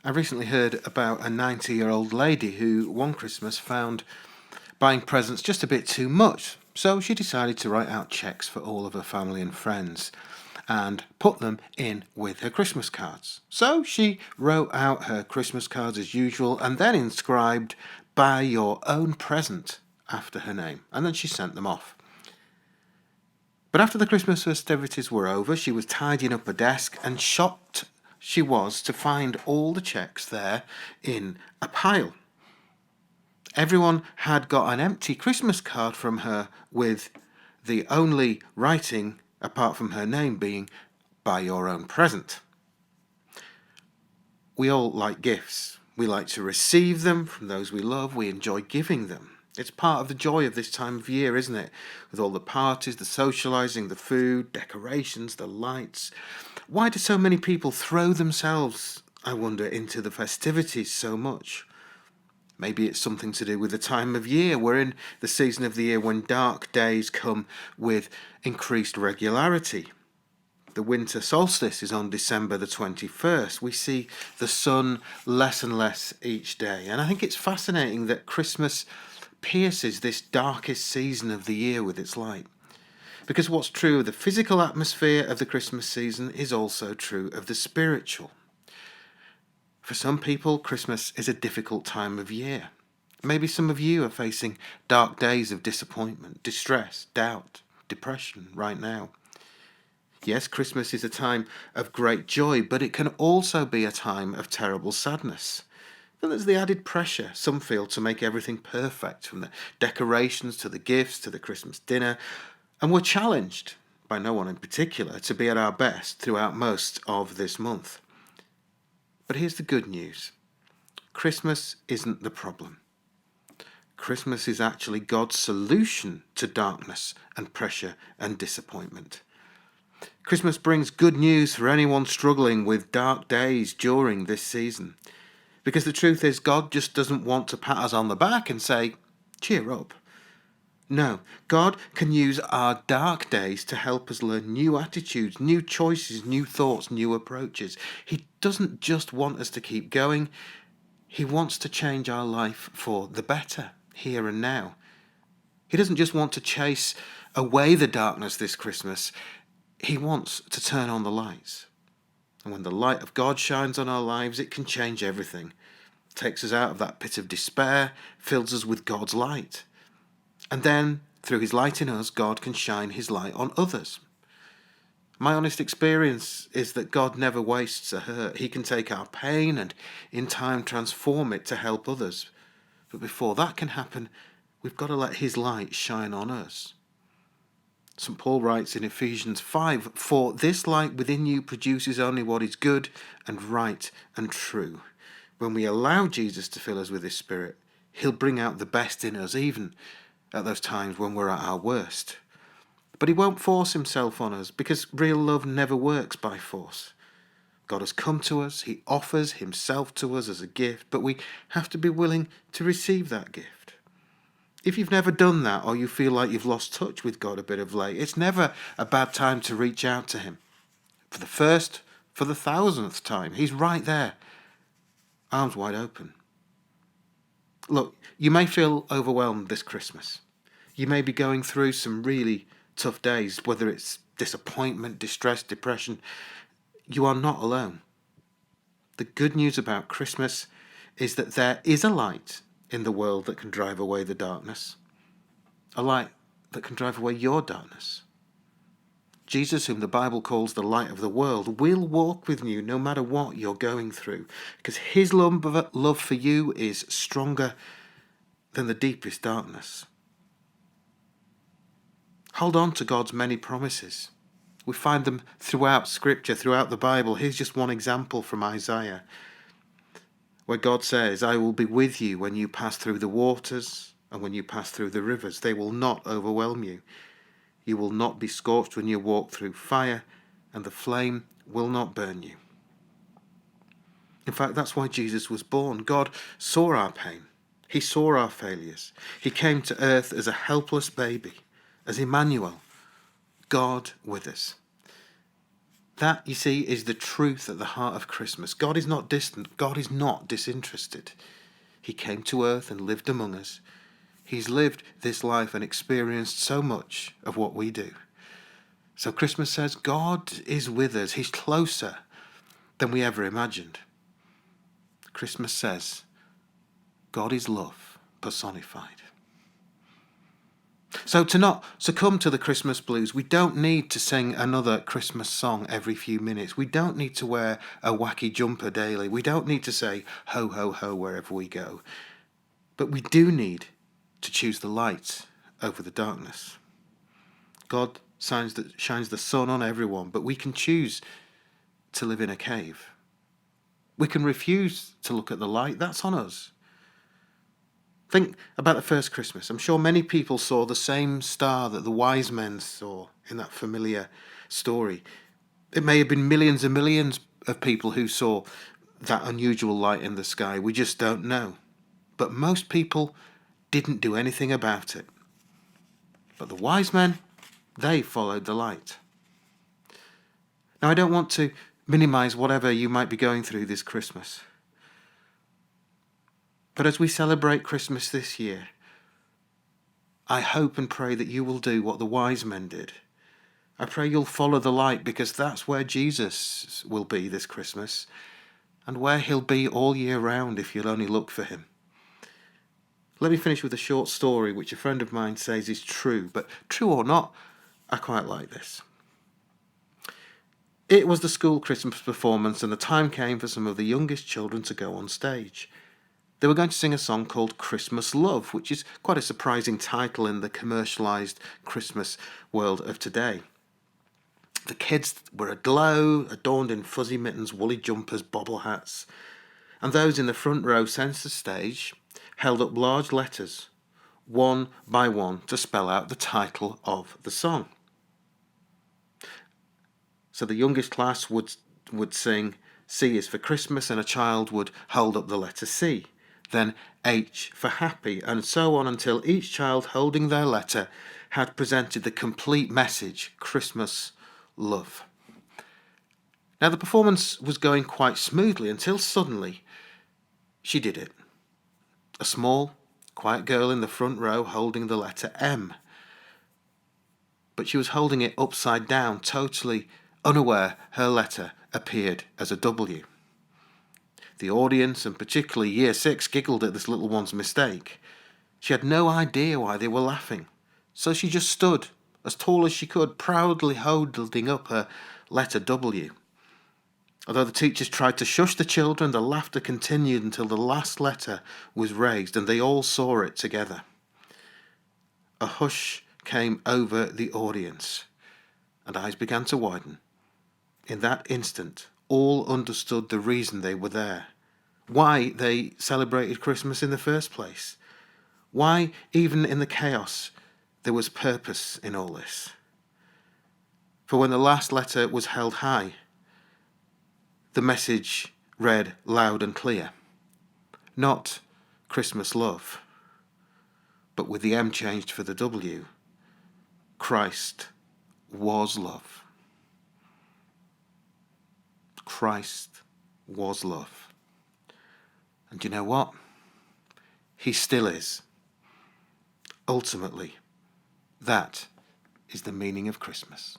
I recently heard about a 90-year-old lady who one Christmas found buying presents just a bit too much. So she decided to write out cheques for all of her family and friends and put them in with her Christmas cards. So she wrote out her Christmas cards as usual and then inscribed "Buy your own present" after her name, and then she sent them off. But after the Christmas festivities were over, she was tidying up her desk, and shocked she was to find all the cheques there in a pile. Everyone had got an empty Christmas card from her with the only writing, apart from her name, being "Buy your own present." We all like gifts. We like to receive them from those we love. We enjoy giving them. It's part of the joy of this time of year, isn't it? With all the parties, the socialising, the food, decorations, the lights. Why do so many people throw themselves, I wonder, into the festivities so much? Maybe it's something to do with the time of year. We're in the season of the year when dark days come with increased regularity. The winter solstice is on December the 21st. We see the sun less and less each day. And I think it's fascinating that Christmas pierces this darkest season of the year with its light. Because what's true of the physical atmosphere of the Christmas season is also true of the spiritual. For some people, Christmas is a difficult time of year. Maybe some of you are facing dark days of disappointment, distress, doubt, depression right now. Yes, Christmas is a time of great joy, but it can also be a time of terrible sadness. Then there's the added pressure some feel to make everything perfect, from the decorations to the gifts to the Christmas dinner, and we're challenged, by no one in particular, to be at our best throughout most of this month. But here's the good news. Christmas isn't the problem. Christmas is actually God's solution to darkness and pressure and disappointment. Christmas brings good news for anyone struggling with dark days during this season. Because the truth is, God just doesn't want to pat us on the back and say, "Cheer up." No, God can use our dark days to help us learn new attitudes, new choices, new thoughts, new approaches. He doesn't just want us to keep going. He wants to change our life for the better, here and now. He doesn't just want to chase away the darkness this Christmas. He wants to turn on the lights. And when the light of God shines on our lives, it can change everything. It takes us out of that pit of despair, fills us with God's light. And then, through his light in us, God can shine his light on others. My honest experience is that God never wastes a hurt. He can take our pain and, in time, transform it to help others. But before that can happen, we've got to let his light shine on us. St. Paul writes in Ephesians 5, "For this light within you produces only what is good and right and true." When we allow Jesus to fill us with his Spirit, he'll bring out the best in us, even at those times when we're at our worst. But he won't force himself on us, because real love never works by force. God has come to us, he offers himself to us as a gift, but we have to be willing to receive that gift. If you've never done that, or you feel like you've lost touch with God a bit of late, it's never a bad time to reach out to him. For the first, for the 1,000th time, he's right there, arms wide open. Look, you may feel overwhelmed this Christmas. You may be going through some really tough days, whether it's disappointment, distress, depression. You are not alone. The good news about Christmas is that there is a light in the world that can drive away the darkness. A light that can drive away your darkness. Jesus, whom the Bible calls the light of the world, will walk with you no matter what you're going through, because his love for you is stronger than the deepest darkness. Hold on to God's many promises. We find them throughout Scripture, throughout the Bible. Here's just one example from Isaiah, where God says, "I will be with you when you pass through the waters and when you pass through the rivers. They will not overwhelm you. You will not be scorched when you walk through fire, and the flame will not burn you." In fact, that's why Jesus was born. God saw our pain. He saw our failures. He came to earth as a helpless baby, as Emmanuel, God with us. That, you see, is the truth at the heart of Christmas. God is not distant. God is not disinterested. He came to earth and lived among us. He's lived this life and experienced so much of what we do. So Christmas says God is with us. He's closer than we ever imagined. Christmas says God is love personified. So to not succumb to the Christmas blues, we don't need to sing another Christmas song every few minutes. We don't need to wear a wacky jumper daily. We don't need to say ho, ho, ho wherever we go. But we do need to choose the light over the darkness. God shines the sun on everyone, but we can choose to live in a cave. We can refuse to look at the light. That's on us. Think about the first Christmas. I'm sure many people saw the same star that the wise men saw in that familiar story. It may have been millions and millions of people who saw that unusual light in the sky. We just don't know. But most people didn't do anything about it. But the wise men, they followed the light. Now, I don't want to minimize whatever you might be going through this Christmas. But as we celebrate Christmas this year, I hope and pray that you will do what the wise men did. I pray you'll follow the light, because that's where Jesus will be this Christmas, and where he'll be all year round if you'll only look for him. Let me finish with a short story which a friend of mine says is true, but true or not, I quite like this. It was the school Christmas performance, and the time came for some of the youngest children to go on stage. They were going to sing a song called Christmas Love, which is quite a surprising title in the commercialised Christmas world of today. The kids were aglow, adorned in fuzzy mittens, woolly jumpers, bobble hats, and those in the front row centre stage held up large letters, one by one, to spell out the title of the song. So the youngest class would sing C is for Christmas, and a child would hold up the letter C. Then H for happy, and so on until each child holding their letter had presented the complete message, Christmas Love. Now the performance was going quite smoothly until suddenly she did it. A small, quiet girl in the front row holding the letter M. But she was holding it upside down, totally unaware her letter appeared as a W. The audience, and particularly Year 6, giggled at this little one's mistake. She had no idea why they were laughing, so she just stood, as tall as she could, proudly holding up her letter W. Although the teachers tried to shush the children, the laughter continued until the last letter was raised, and they all saw it together. A hush came over the audience, and eyes began to widen. In that instant, all understood the reason they were there, why they celebrated Christmas in the first place, why, even in the chaos, there was purpose in all this. For when the last letter was held high, the message read loud and clear. Not Christmas Love, but with the M changed for the W, Christ was love. Christ was love. And you know what? He still is. Ultimately, that is the meaning of Christmas.